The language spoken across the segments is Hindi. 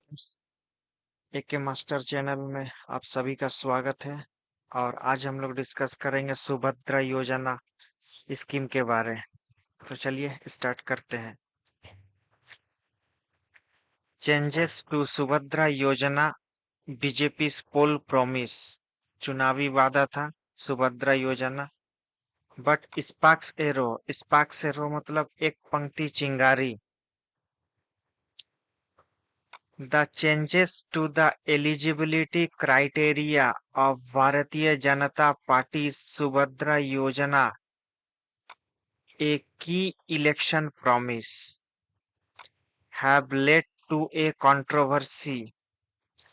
एके मास्टर चैनल में आप सभी का स्वागत है। और आज हम लोग डिस्कस करेंगे सुभद्रा योजना स्कीम के बारे। तो चलिए स्टार्ट करते हैं। चेंजेस टू सुभद्रा योजना, बीजेपी पोल प्रॉमिस। चुनावी वादा था सुभद्रा योजना, बट स्पार्क्स एरो मतलब एक पंक्ति चिंगारी। The changes to the eligibility criteria of Bharatiya Janata Party's Subhadra Yojana, a key election promise, have led to a controversy.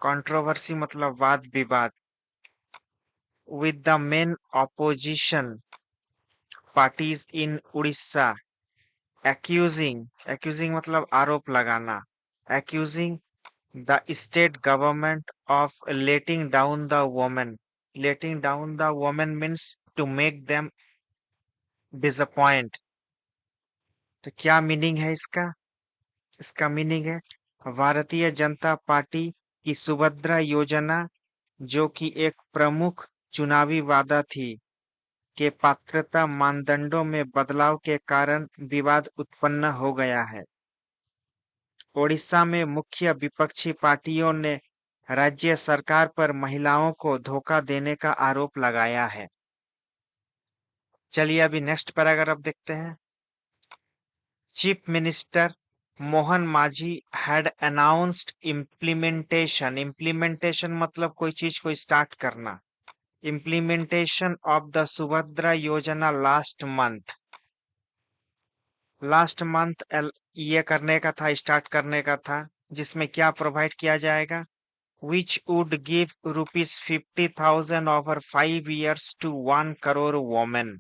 Controversy मतलब वाद विवाद. With the main opposition parties in Odisha accusing मतलब आरोप लगाना, accusing the state government of letting down the women. Letting down the women means to make them disappoint. तो क्या मीनिंग है इसका? इसका मीनिंग है भारतीय जनता पार्टी की सुभद्रा योजना, जो कि एक प्रमुख चुनावी वादा थी, के पात्रता मानदंडों में बदलाव के कारण विवाद उत्पन्न हो गया है। ओडिशा में मुख्य विपक्षी पार्टियों ने राज्य सरकार पर महिलाओं को धोखा देने का आरोप लगाया है। चलिए अभी नेक्स्ट पैराग्राफ देखते हैं। Chief minister Mohan Manjhi had announced implementation मतलब कोई चीज को स्टार्ट करना, इम्प्लीमेंटेशन ऑफ द सुभद्रा योजना लास्ट मंथ ये करने का था, स्टार्ट करने का था, जिसमें क्या प्रोवाइड किया जाएगा, which would give rupees 50,000 over 5 years to 1 crore women।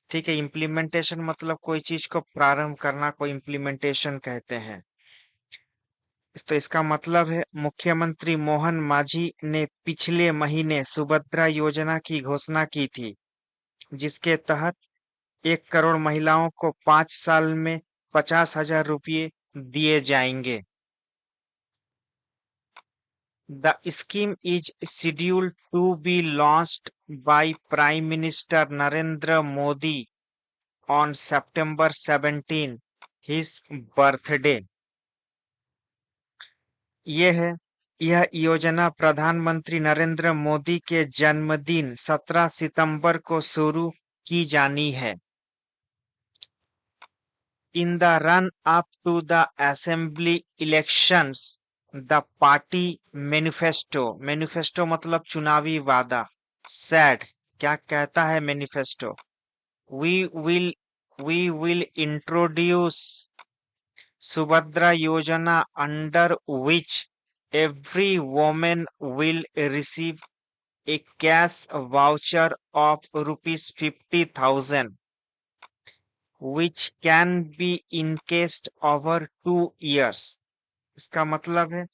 ठीक है, इम्प्लीमेंटेशन मतलब कोई चीज को प्रारंभ करना को इम्प्लीमेंटेशन कहते हैं। तो इसका मतलब है मुख्यमंत्री मोहन मांझी ने पिछले महीने सुभद्रा योजना की घोषणा की थी, जिसके तहत 1 करोड़ महिलाओं को 5 साल में 50,000 रुपये दिए जाएंगे। The scheme is scheduled to be launched by Prime Minister Narendra Modi on September 17, his birthday। यह योजना प्रधानमंत्री नरेंद्र मोदी के जन्मदिन 17 सितंबर को शुरू की जानी है। In the run-up to the assembly elections, the party manifesto मतलब चुनावी वादा, said, क्या कहता है manifesto, we will introduce Subhadra Yojana, under which every woman will receive a cash voucher of rupees 50,000, which can be encashed over 2 years। इसका मतलब है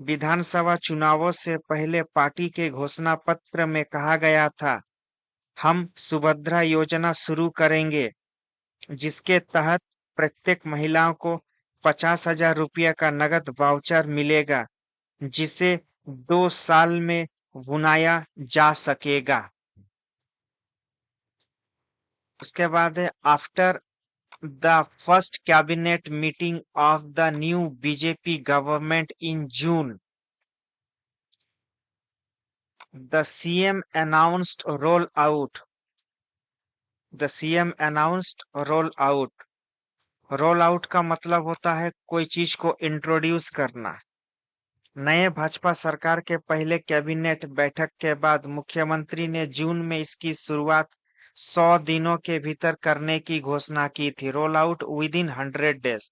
विधानसभा चुनावों से पहले पार्टी के घोषणा पत्र में कहा गया था, हम सुभद्रा योजना शुरू करेंगे, जिसके तहत प्रत्येक महिला को 50,000 रुपये का नगद वाउचर मिलेगा, जिसे 2 साल में भुनाया जा सकेगा। उसके बाद है after the first cabinet meeting of the new BJP government in June, the CM announced rollout। Roll out का मतलब होता है कोई चीज को इंट्रोड्यूस करना। नए भाजपा सरकार के पहले कैबिनेट बैठक के बाद मुख्यमंत्री ने जून में इसकी शुरुआत 100 दिनों के भीतर करने की घोषणा की थी। Roll out with in 100 days,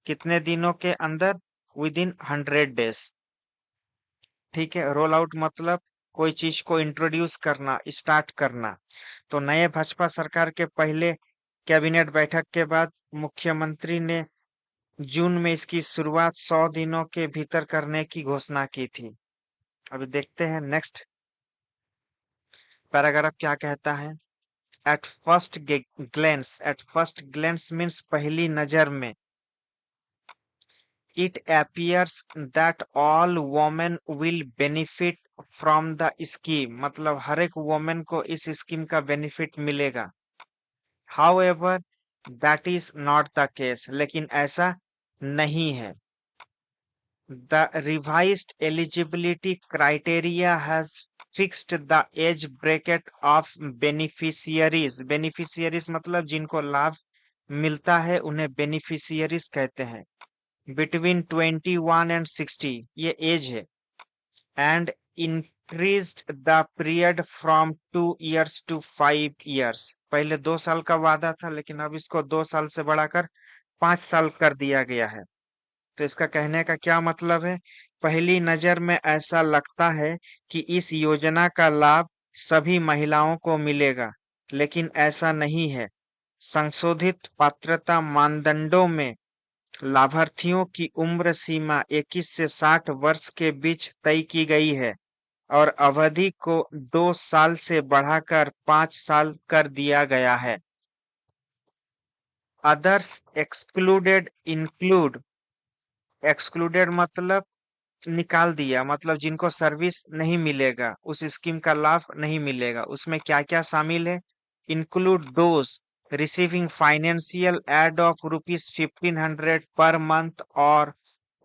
कितने दिनों के अंदर, विद इन 100 डेज। ठीक है, रोल आउट मतलब कोई चीज को इंट्रोड्यूस करना, स्टार्ट करना। तो नए भाजपा सरकार के पहले कैबिनेट बैठक के बाद मुख्यमंत्री ने जून में इसकी शुरुआत 100 दिनों के भीतर करने की घोषणा की थी। अभी देखते हैं नेक्स्ट पैराग्राफ क्या कहता है। एट फर्स्ट ग्लेंस मीन्स पहली नजर में, It appears that all women will benefit from the scheme, मतलब हर एक वोमेन को इस स्कीम का बेनिफिट मिलेगा। However, that is not the case, लेकिन ऐसा नहीं है। The revised eligibility criteria has fixed the age bracket of beneficiaries. Beneficiaries मतलब जिनको लाभ मिलता है उन्हें beneficiaries कहते हैं। Between 21 and 60 ये एज है। And increased the period from 2 years to 5 years. पहले 2 साल का वादा था, लेकिन अब इसको 2 साल से बढ़ाकर 5 साल कर दिया गया है। तो इसका कहने का क्या मतलब है? पहली नजर में ऐसा लगता है कि इस योजना का लाभ सभी महिलाओं को मिलेगा, लेकिन ऐसा नहीं है। संशोधित पात्रता मानदंडों में लाभार्थियों की उम्र सीमा 21 से 60 वर्ष के बीच तय की गई है और अवधि को 2 साल से बढ़ाकर 5 साल कर दिया गया है। अदर्स एक्सक्लूडेड इंक्लूड, एक्सक्लूडेड मतलब निकाल दिया, मतलब जिनको सर्विस नहीं मिलेगा, उस स्कीम का लाभ नहीं मिलेगा। उसमें क्या क्या शामिल है? Include those receiving financial aid of ₹1500 per month और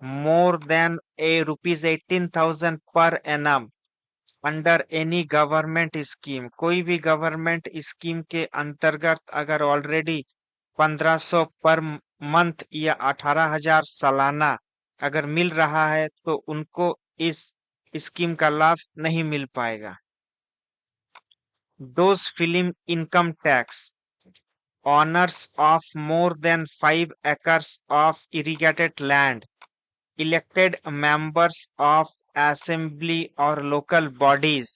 more than ₹18,000 per annum under any government scheme. कोई भी गवर्नमेंट स्कीम के अंतर्गत अगर ऑलरेडी 1500 पर मंथ या 18,000 सालाना अगर मिल रहा है तो उनको इस स्कीम का लाभ नहीं मिल पाएगा। Those film income tax owners of more than 5 acres of irrigated land, elected members of assembly और local bodies।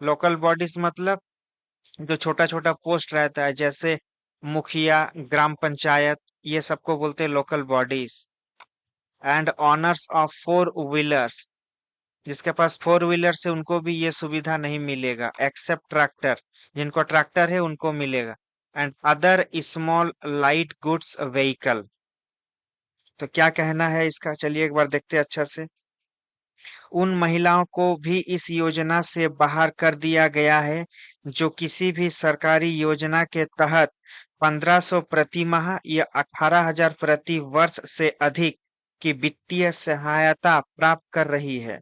local bodies मतलब जो छोटा छोटा पोस्ट रहता है, जैसे मुखिया, ग्राम पंचायत, ये सबको बोलते हैं local bodies. And honours of 4 wheelers, जिसके पास 4 व्हीलर्स है उनको भी ये सुविधा नहीं मिलेगा, एक्सेप्ट ट्रैक्टर, जिनको ट्रैक्टर है उनको मिलेगा। And other small light goods vehicle. तो क्या कहना है इसका, चलिए एक बार देखते हैं अच्छा से। उन महिलाओं को भी इस योजना से बाहर कर दिया गया है जो किसी भी सरकारी योजना के तहत 1500 प्रति माह या 18,000 प्रति वर्ष से अधिक की वित्तीय सहायता प्राप्त कर रही है।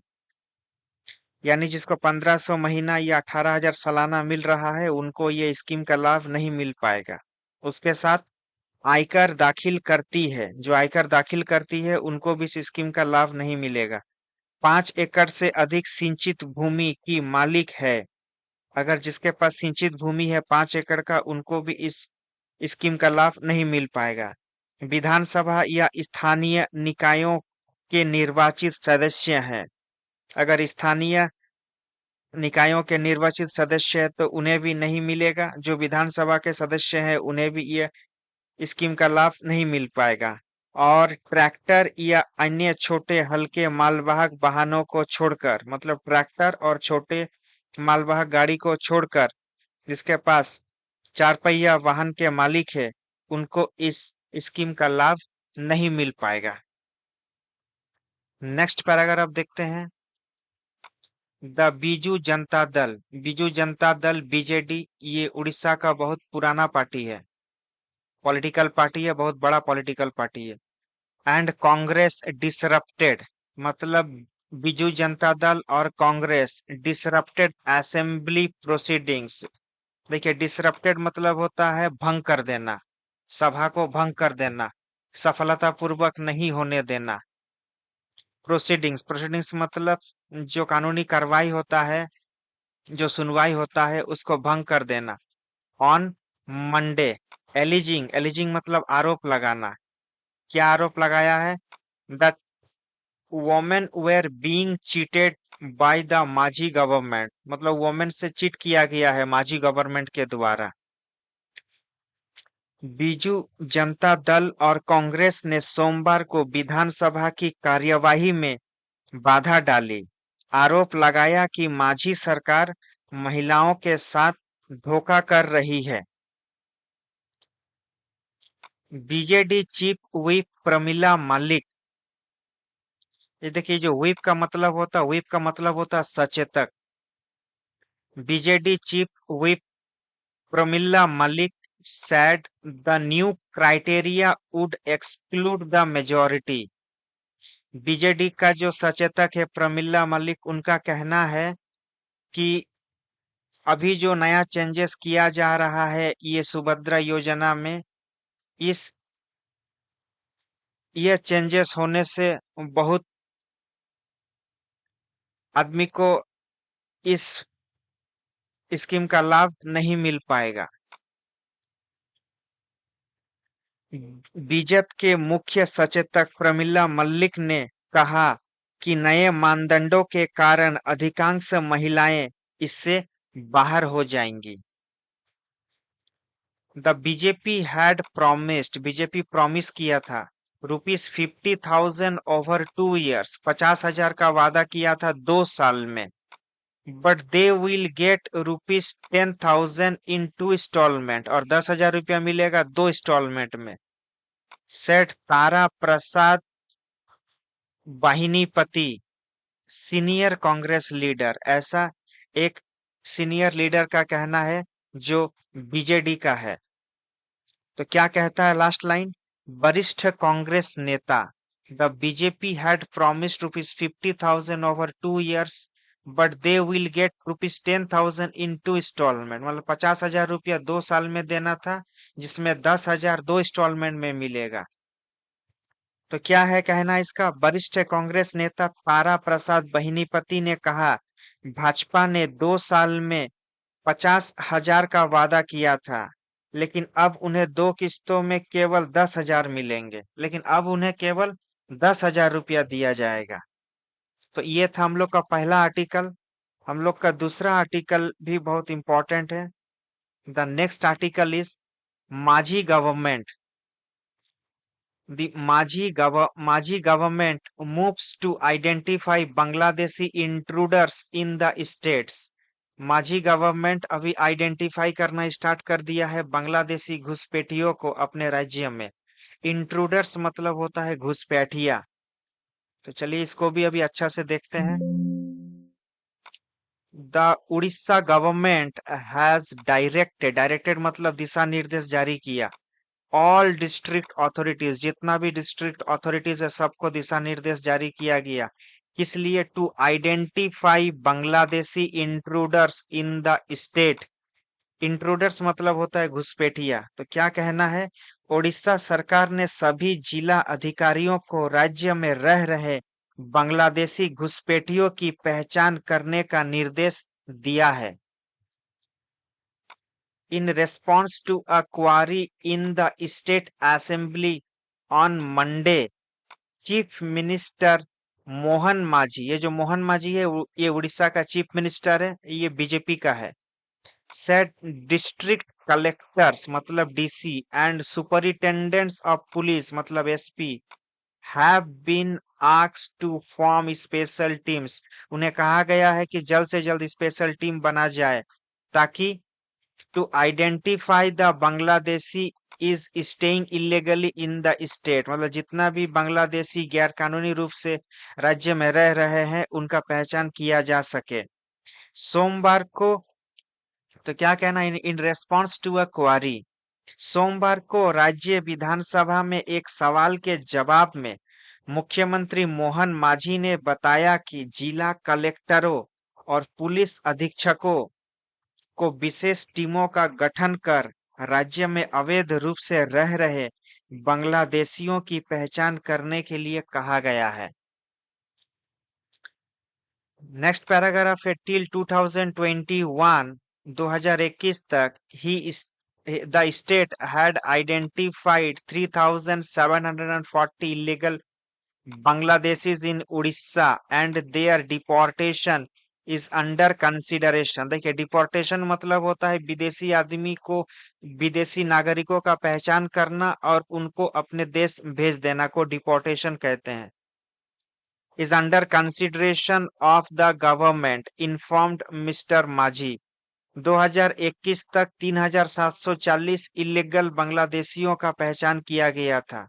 यानी जिसको 1500 महीना या 18,000 सालाना मिल रहा है उनको ये स्कीम का लाभ नहीं मिल पाएगा। उसके साथ आयकर दाखिल करती है, जो आयकर दाखिल करती है उनको भी इस स्कीम का लाभ नहीं मिलेगा। 5 एकड़ से अधिक सिंचित भूमि की मालिक है, अगर जिसके पास सिंचित भूमि है 5 एकड़ का, उनको भी इस स्कीम का लाभ नहीं मिल पाएगा। विधानसभा या स्थानीय निकायों के निर्वाचित सदस्य हैं, अगर स्थानीय निकायों के निर्वाचित सदस्य है तो उन्हें भी नहीं मिलेगा। जो विधानसभा के सदस्य हैं उन्हें भी ये स्कीम का लाभ नहीं मिल पाएगा। और ट्रैक्टर या अन्य छोटे हल्के मालवाहक वाहनों को छोड़कर, मतलब ट्रैक्टर और छोटे मालवाहक गाड़ी को छोड़कर जिसके पास 4 पहिया वाहन के मालिक है उनको इस स्कीम का लाभ नहीं मिल पाएगा। नेक्स्ट पैराग्राफ देखते हैं। द बीजू जनता दल, बीजू जनता दल बीजेडी, ये उड़ीसा का बहुत पुराना पार्टी है, पॉलिटिकल पार्टी है, बहुत बड़ा पॉलिटिकल पार्टी है। एंड कांग्रेस डिसरप्टेड, मतलब बीजू जनता दल और कांग्रेस डिसरप्टेड असेंबली प्रोसीडिंग्स। देखिए डिसरप्टेड मतलब होता है भंग कर देना, सभा को भंग कर देना, सफलतापूर्वक नहीं होने देना। प्रोसीडिंग्स, प्रोसीडिंग्स मतलब जो कानूनी कार्रवाई होता है, जो सुनवाई होता है उसको भंग कर देना। ऑन मंडे, एलिजिंग, एलिजिंग मतलब आरोप लगाना। क्या आरोप लगाया है? That women were being cheated by the Majhi government, मतलब वोमेन से चीट किया गया है माझी गवर्नमेंट के द्वारा। बीजू जनता दल और कांग्रेस ने सोमवार को विधानसभा की कार्यवाही में बाधा डाली, आरोप लगाया कि माझी सरकार महिलाओं के साथ धोखा कर रही है। BJD chief whip Pramila Malik ये देखिए, जो व्हिप का मतलब होता है सचेतक। BJD chief whip Pramila Malik said the new criteria would exclude the majority। BJD का जो सचेतक है प्रमिला मलिक, उनका कहना है कि अभी जो नया चेंजेस किया जा रहा है ये सुभद्रा योजना में, इस ये चेंजेस होने से बहुत आदमी को इस स्कीम का लाभ नहीं मिल पाएगा। बीजेपी के मुख्य सचेतक प्रमिला मलिक ने कहा कि नए मानदंडों के कारण अधिकांश महिलाएं इससे बाहर हो जाएंगी। बीजेपी प्रॉमिस किया था ₹50,000 ओवर 2 years, 50,000 का वादा किया था 2 साल में। But they will get ₹10,000 in 2 installment, और 10,000 रुपया मिलेगा 2 installment में। सेठ तारा प्रसाद वाहिनीपति, सीनियर कांग्रेस लीडर, ऐसा एक सीनियर लीडर का कहना है जो बीजेडी का है। तो क्या कहता है लास्ट लाइन? वरिष्ठ कांग्रेस नेता, the BJP had promised ₹50,000 over 2 years, but they will get ₹10,000 in 2 installment। मतलब 50,000 रुपया 2 साल में देना था, जिसमें 10,000 2 installment में मिलेगा। तो क्या है कहना इसका? वरिष्ठ कांग्रेस नेता तारा प्रसाद बहिनीपति ने कहा, भाजपा ने 2 साल में 50,000 का वादा किया था, लेकिन अब उन्हें 2 किस्तों में केवल 10,000 मिलेंगे, लेकिन अब उन्हें केवल 10,000 रुपया दिया जाएगा। तो ये था हम लोग का पहला आर्टिकल। हम लोग का दूसरा आर्टिकल भी बहुत इंपॉर्टेंट है। द नेक्स्ट आर्टिकल इज माझी गवर्नमेंट। The माझी government moves to identify Bangladeshi intruders in the states। माझी गवर्नमेंट अभी आइडेंटिफाई करना स्टार्ट कर दिया है बांग्लादेशी घुसपैठियों को अपने राज्य में। इंट्रूडर्स मतलब होता है घुसपैठिया। तो चलिए इसको भी अभी अच्छा से देखते हैं। The Orissa government has directed मतलब दिशा निर्देश जारी किया, ऑल डिस्ट्रिक्ट अथॉरिटीज, जितना भी डिस्ट्रिक्ट अथॉरिटीज है सबको दिशा निर्देश जारी किया गया। किस लिए? To identify Bangladeshi intruders in the state. Intruders मतलब होता है घुसपैठिया। तो क्या कहना है? ओडिशा सरकार ने सभी जिला अधिकारियों को राज्य में रह रहे बांग्लादेशी घुसपैठियों की पहचान करने का निर्देश दिया है। In response to a query in the State Assembly on Monday, chief minister Mohan Manjhi, ये जो मोहन मांझी है ये उड़ीसा का चीफ मिनिस्टर है, ये बीजेपी का है। सेट डिस्ट्रिक्ट कलेक्टर्स मतलब DC and superintendents of police मतलब SP have been asked to form special teams. उन्हें कहा गया है कि जल्द से जल्द स्पेशल टीम बना जाए ताकि to identify the Bangladeshi is staying illegally in the state, मतलब जितना भी बांग्लादेशी गैर कानूनी रूप से राज्य में रह रहे हैं उनका पहचान किया जा सके। सोमवार को, तो क्या कहना? इन रेस्पॉन्स टू अ क्वारी, सोमवार को राज्य विधानसभा में एक सवाल के जवाब में मुख्यमंत्री मोहन मांझी ने बताया कि जिला कलेक्टरों और पुलिस अधीक्षकों को विशेष टीमों का गठन कर राज्य में अवैध रूप से रह रहे बांग्लादेशियों की पहचान करने के लिए कहा गया है। नेक्स्ट पैराग्राफ है टिल 2021, 2021 तक ही the state had identified 3,740 illegal Bangladeshis in Odisha and their deportation is under consideration. देखिए डिपोर्टेशन मतलब होता है विदेशी आदमी को, विदेशी नागरिकों का पहचान करना और उनको अपने देश भेज देना को डिपोर्टेशन कहते हैं। Is under consideration of the government informed mister Manjhi. 2021 तक 3,740 इलीगल बांग्लादेशियों का पहचान किया गया था।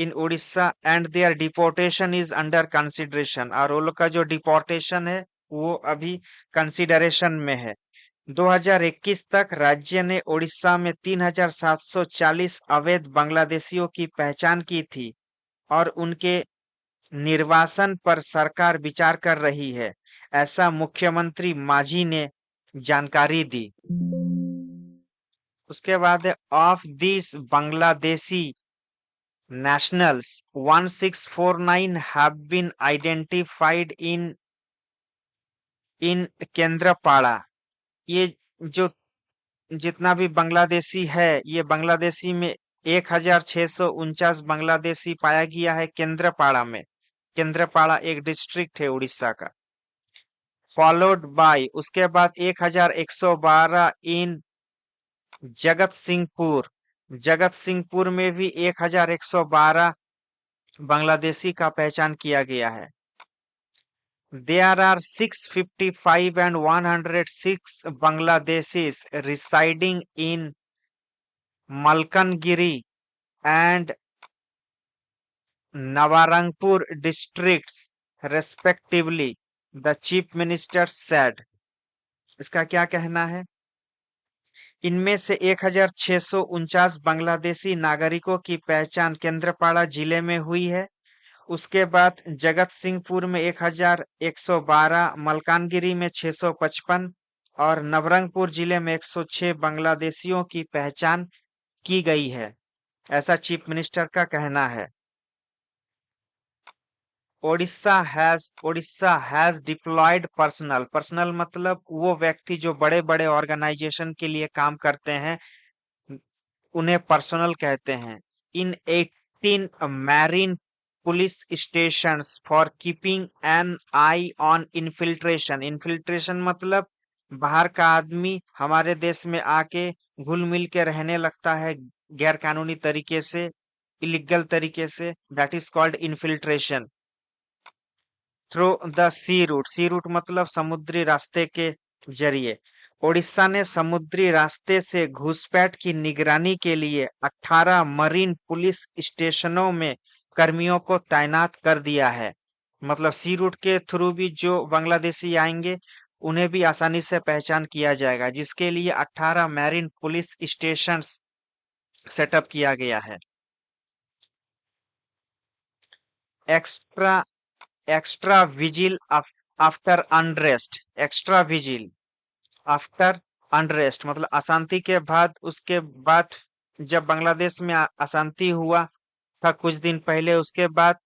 In Odisha and their deportation is under consideration, और वो लोग का जो डिपोर्टेशन है वो अभी कंसिडरेशन में है। 2021 तक राज्य ने उड़ीसा में 3,740 अवैध बांग्लादेशियों की पहचान की थी और उनके निर्वासन पर सरकार विचार कर रही है, ऐसा मुख्यमंत्री माझी ने जानकारी दी। उसके बाद of this Bangladeshi nationals 1649 have been identified in Kendrapara. ये जो जितना भी बांग्लादेशी है, ये बांग्लादेशी में 1,649 बांग्लादेशी पाया गया है केंद्रपाड़ा में। केंद्रपाड़ा एक डिस्ट्रिक्ट है उड़ीसा का। फॉलोड बाय, उसके बाद 1,112 इन जगत सिंहपुर। जगत सिंहपुर में भी 1,112 बांग्लादेशी का पहचान किया गया है। There are 655 and 106 Bangladeshis residing in Malkangiri and Navarangpur districts respectively, the Chief Minister said। इसका क्या कहना है? इनमें से 1,649 बांग्लादेशी नागरिकों की पहचान केंद्रपाड़ा जिले में हुई है। उसके बाद जगत सिंहपुर में 1,112, मलकानगिरी में 655 और नवरंगपुर जिले में 106 बांग्लादेशियों की पहचान की गई है, ऐसा चीफ मिनिस्टर का कहना है। ओडिशा हैज डिप्लॉयड पर्सनल मतलब वो व्यक्ति जो बड़े बड़े ऑर्गेनाइजेशन के लिए काम करते हैं, उन्हें पर्सनल कहते हैं। इन 18 marine police stations for keeping an I on infiltration. Infiltration मतलब बाहर का आदमी हमारे देश में आके घुल मिल के रहने लगता है गैर कानूनी तरीके से, इलीगल तरीके से, that is called infiltration. Through the sea route मतलब समुद्री रास्ते के जरिए। ओडिशा ने समुद्री रास्ते से घुसपैठ की निगरानी के लिए 18 मरीन पुलिस स्टेशनों में कर्मियों को तैनात कर दिया है। मतलब सी रूट के थ्रू भी जो बांग्लादेशी आएंगे उन्हें भी आसानी से पहचान किया जाएगा, जिसके लिए 18 मैरीन पुलिस स्टेशन सेटअप किया गया है। Extra vigil after unrest. Extra vigil after unrest मतलब अशांति के बाद, उसके बाद जब बांग्लादेश में अशांति हुआ था कुछ दिन पहले, उसके बाद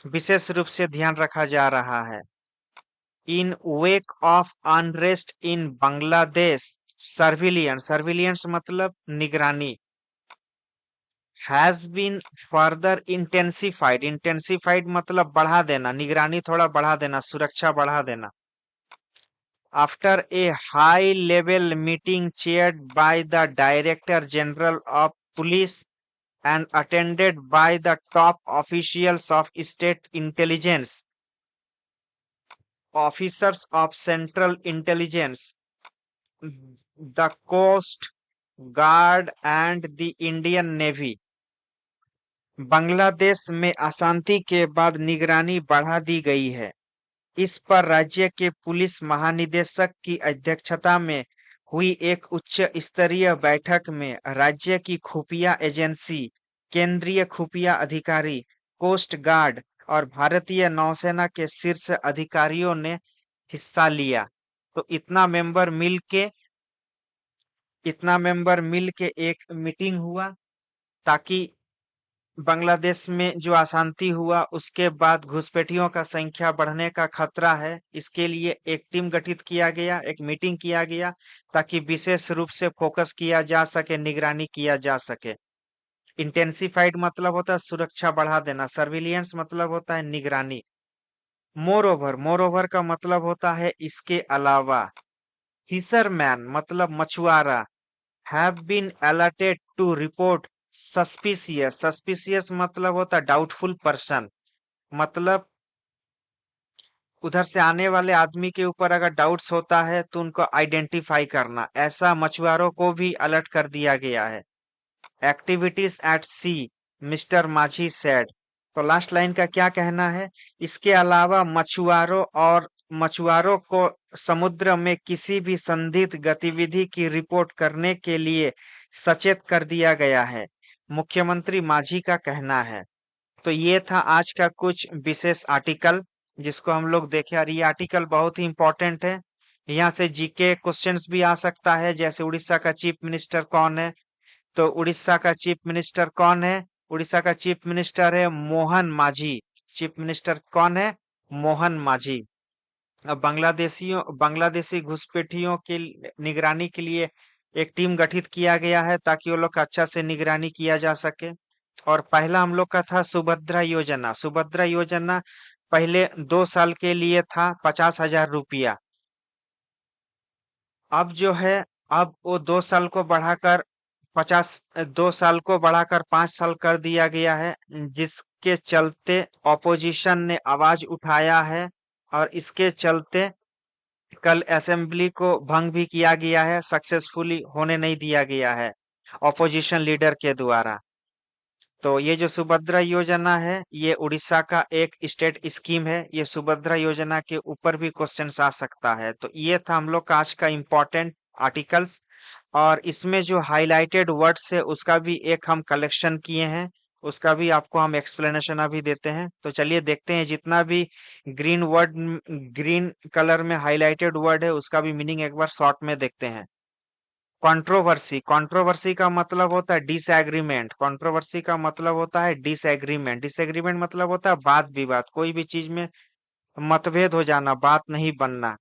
विशेष रूप से ध्यान रखा जा रहा है। In wake of unrest in Bangladesh, surveillance मतलब निगरानी, हैज बीन फर्दर इंटेंसिफाइड मतलब बढ़ा देना, निगरानी थोड़ा बढ़ा देना, सुरक्षा बढ़ा देना। After a high level meeting chaired by the director general of police and attended by the top officials of state intelligence, officers of central intelligence, the coast guard and the Indian Navy। Bangladesh में अशांति के बाद निगरानी बढ़ा दी गई है। इस पर राज्य के पुलिस महानिदेशक की अध्यक्षता में हुई एक उच्च स्तरीय बैठक में राज्य की खुफिया एजेंसी, केंद्रीय खुफिया अधिकारी, कोस्ट गार्ड और भारतीय नौसेना के शीर्ष अधिकारियों ने हिस्सा लिया। तो इतना मेंबर मिल के एक मीटिंग हुआ ताकि बांग्लादेश में जो अशांति हुआ उसके बाद घुसपैठियों का संख्या बढ़ने का खतरा है, इसके लिए एक टीम गठित किया गया, एक मीटिंग किया गया ताकि विशेष रूप से फोकस किया जा सके, निगरानी किया जा सके। इंटेंसिफाइड मतलब होता है सुरक्षा बढ़ा देना, सर्विलियंस मतलब होता है निगरानी। मोर ओवर का मतलब होता है इसके अलावा। फिशरमैन मतलब मछुआरा, have been alerted to report suspicious मतलब होता है डाउटफुल पर्सन, मतलब उधर से आने वाले आदमी के ऊपर अगर डाउट्स होता है तो उनको आइडेंटिफाई करना, ऐसा मछुआरों को भी अलर्ट कर दिया गया है। एक्टिविटीज एट सी मिस्टर माझी सेड। तो लास्ट लाइन का क्या कहना है? इसके अलावा मछुआरों को समुद्र में किसी भी संदिग्ध गतिविधि की रिपोर्ट करने के लिए सचेत कर दिया गया है, मुख्यमंत्री माझी का कहना है। तो ये था आज का कुछ विशेष आर्टिकल जिसको हम लोग देखे, और ये आर्टिकल बहुत ही इंपॉर्टेंट है। यहाँ से जीके क्वेश्चंस भी आ सकता है, जैसे उड़ीसा का चीफ मिनिस्टर कौन है? तो उड़ीसा का चीफ मिनिस्टर कौन है? उड़ीसा का चीफ मिनिस्टर है मोहन माझी। चीफ मिनिस्टर कौन है? मोहन माझी। अब बांग्लादेशी घुसपैठियों की निगरानी के लिए एक टीम गठित किया गया है ताकि वो लोग का अच्छा से निगरानी किया जा सके। और पहला हम लोग का था सुभद्रा योजना। सुभद्रा योजना पहले 2 साल के लिए था 50,000 रुपया। अब जो है, अब वो 2 साल को बढ़ाकर 5 साल कर दिया गया है, जिसके चलते ऑपोजिशन ने आवाज उठाया है। और इसके चलते कल असेंबली को भंग भी किया गया है, सक्सेसफुली होने नहीं दिया गया है ऑपोजिशन लीडर के द्वारा। तो ये जो सुभद्रा योजना है, ये उड़ीसा का एक स्टेट स्कीम है। ये सुभद्रा योजना के ऊपर भी क्वेश्चन आ सकता है। तो ये था हम लोग का आज का इम्पोर्टेंट आर्टिकल्स। और इसमें जो हाइलाइटेड वर्ड्स है उसका भी एक हम कलेक्शन किए हैं, उसका भी आपको हम एक्सप्लेनेशन अभी देते हैं। तो चलिए देखते हैं, जितना भी ग्रीन कलर में हाइलाइटेड वर्ड है उसका भी मीनिंग एक बार शॉर्ट में देखते हैं। कंट्रोवर्सी, कंट्रोवर्सी का मतलब होता है डिसएग्रीमेंट। कंट्रोवर्सी का मतलब होता है डिसएग्रीमेंट। डिसएग्रीमेंट मतलब होता है वाद विवाद, कोई भी चीज में मतभेद हो जाना, बात नहीं बनना।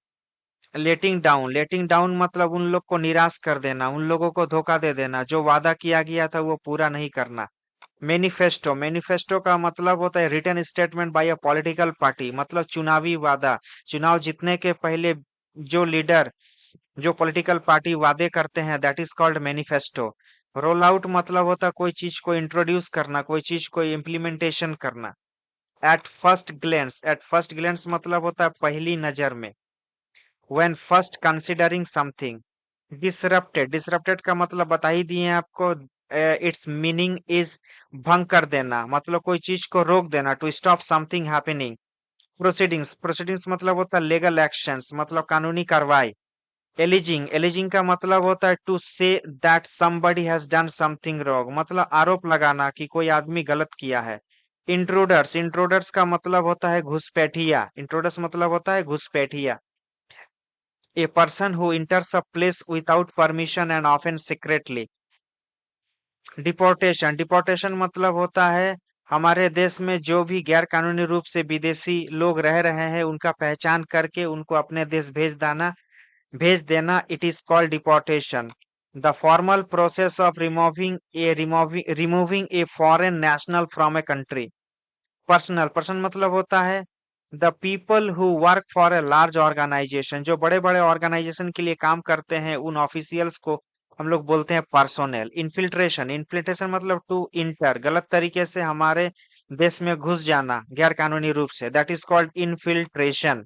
लेटिंग डाउन, लेटिंग डाउन मतलब उन लोग को निराश कर देना, उन लोगों को धोखा दे देना, जो वादा किया गया था वो पूरा नहीं करना। मैनिफेस्टो, मैनिफेस्टो का मतलब होता है written statement by a political party, मतलब चुनावी वादा। चुनाव जीतने के पहले जो लीडर, जो पॉलिटिकल पार्टी वादे करते हैं, that is called manifesto. Roll out मतलब होता है कोई चीज को इंट्रोड्यूस करना, कोई चीज को इम्प्लीमेंटेशन करना। एट फर्स्ट ग्लेंस मतलब होता है पहली नजर में। When first considering something. Disrupted, disrupted का मतलब बता ही दिए हैं आपको। इट्स मीनिंग इज भंग कर देना, मतलब कोई चीज को रोक देना, to stop something happening. Proceedings, proceedings मतलब होता है लीगल एक्शंस, मतलब कानूनी कार्रवाई। एलिजिंग, एलिजिंग का मतलब होता है to say that somebody has done something wrong, मतलब आरोप लगाना कि कोई आदमी गलत किया है। इंट्रूडर्स, इंट्रूडर्स का मतलब होता है घुसपैठिया। इंट्रूडर्स मतलब होता है घुसपैठिया। A person who enters a place without permission and often secretly। Deportation, deportation मतलब होता है हमारे देश में जो भी गैर कानूनी रूप से विदेशी लोग रह रहे हैं उनका पहचान करके उनको अपने देश भेज देना। It is called deportation. The formal process of removing a foreign national from a country. Personal, person मतलब होता है the people who work for a large organization, जो बड़े बड़े ऑर्गेनाइजेशन के लिए काम करते हैं, उन ऑफिशियल्स को हम लोग बोलते हैं पर्सोनेल। इन्फिल्ट्रेशन, इन्फिल्ट्रेशन मतलब टू इंटर, गलत तरीके से हमारे देश में घुस जाना गैर कानूनी रूप से, that is called infiltration.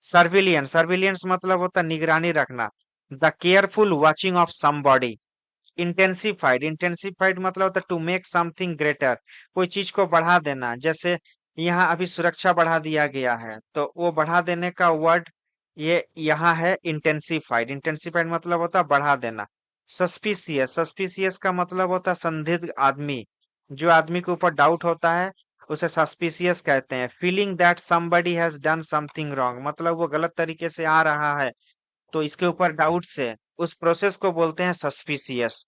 Surveillance, surveillance मतलब होता है निगरानी रखना। The careful watching of somebody. Intensified, intensified मतलब होता है टू मेक समथिंग ग्रेटर, कोई चीज को बढ़ा देना। जैसे यहाँ अभी सुरक्षा बढ़ा दिया गया है, तो वो बढ़ा देने का वर्ड ये यहाँ है इंटेंसिफाइड। इंटेंसिफाइड मतलब होता है बढ़ा देना। सस्पिशियस, सस्पिशियस का मतलब होता है संदिग्ध आदमी, जो आदमी के ऊपर डाउट होता है उसे सस्पिशियस कहते हैं। Feeling that somebody has done something wrong, मतलब वो गलत तरीके से आ रहा है तो इसके ऊपर डाउट से, उस प्रोसेस को बोलते हैं सस्पिशियस।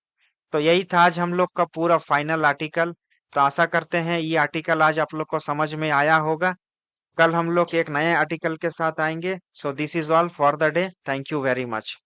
तो यही था आज हम लोग का पूरा फाइनल आर्टिकल। तो आशा करते हैं ये आर्टिकल आज आप लोग को समझ में आया होगा। कल हम लोग एक नए आर्टिकल के साथ आएंगे। So this is all for the day. Thank you very much.